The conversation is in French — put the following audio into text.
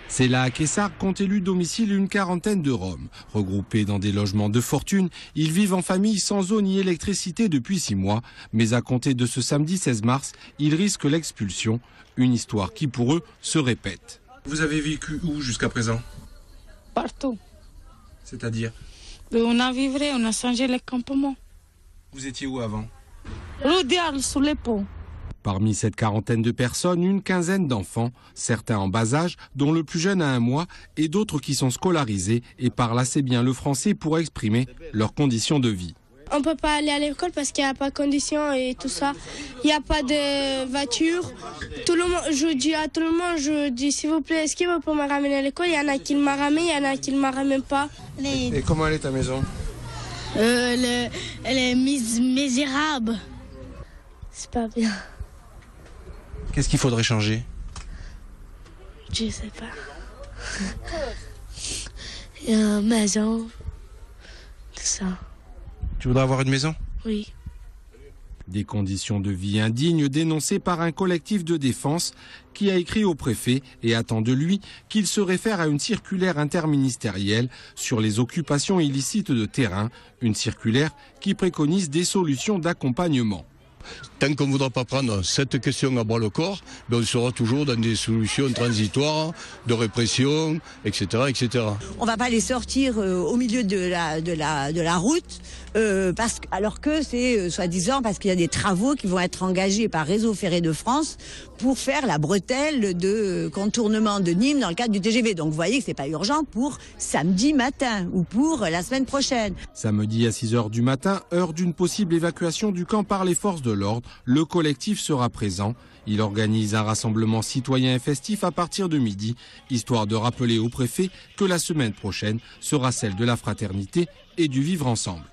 C'est là à Quessart qu'ont élu domicile une quarantaine de Roms. Regroupés dans des logements de fortune, ils vivent en famille sans eau ni électricité depuis 6 mois. Mais à compter de ce samedi 16 mars, ils risquent l'expulsion. Une histoire qui pour eux se répète. Vous avez vécu où jusqu'à présent? Partout. C'est-à-dire? On a vécu, on a changé les campements. Vous étiez où avant? Rue d'Arles, sous les ponts. Parmi cette quarantaine de personnes, une quinzaine d'enfants, certains en bas âge, dont le plus jeune a 1 mois, et d'autres qui sont scolarisés et parlent assez bien le français pour exprimer leurs conditions de vie. On ne peut pas aller à l'école parce qu'il n'y a pas de conditions et tout ça. Il n'y a pas de voiture. Tout le monde, je dis à tout le monde, je dis s'il vous plaît, est-ce qu'il vous peut me ramener à l'école? Il y en a qui me ramènent, il y en a qui ne me ramènent pas. Et comment elle est ta maison? Elle est misérable. C'est pas bien. Qu'est-ce qu'il faudrait changer? Je sais pas. Il y a une maison, tout ça. Tu voudrais avoir une maison? Oui. Des conditions de vie indignes dénoncées par un collectif de défense qui a écrit au préfet et attend de lui qu'il se réfère à une circulaire interministérielle sur les occupations illicites de terrain, une circulaire qui préconise des solutions d'accompagnement. Tant qu'on ne voudra pas prendre cette question à bras le corps, on sera toujours dans des solutions transitoires, de répression, etc. etc. On ne va pas les sortir au milieu de la route, alors que c'est soi-disant parce qu'il y a des travaux qui vont être engagés par Réseau Ferré de France pour faire la bretelle de contournement de Nîmes dans le cadre du TGV. Donc vous voyez que ce n'est pas urgent pour samedi matin ou pour la semaine prochaine. Samedi à 6 h du matin, heure d'une possible évacuation du camp par les forces de l'ordre, le collectif sera présent. Il organise un rassemblement citoyen et festif à partir de midi, histoire de rappeler au préfet que la semaine prochaine sera celle de la fraternité et du vivre ensemble.